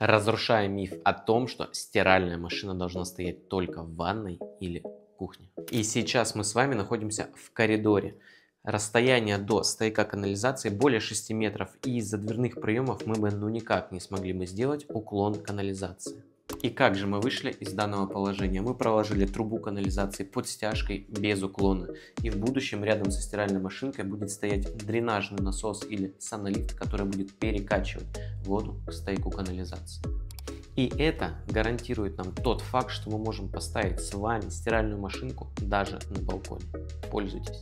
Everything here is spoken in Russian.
разрушая миф о том, что стиральная машина должна стоять только в ванной или кухне. И сейчас мы с вами находимся в коридоре. Расстояние до стояка канализации более 6 метров, и из-за дверных проемов мы бы никак не смогли бы сделать уклон канализации. И как же мы вышли из данного положения? Мы проложили трубу канализации под стяжкой без уклона. И в будущем рядом со стиральной машинкой будет стоять дренажный насос или санолифт, который будет перекачивать воду к стояку канализации. И это гарантирует нам тот факт, что мы можем поставить с вами стиральную машинку даже на балконе. Пользуйтесь!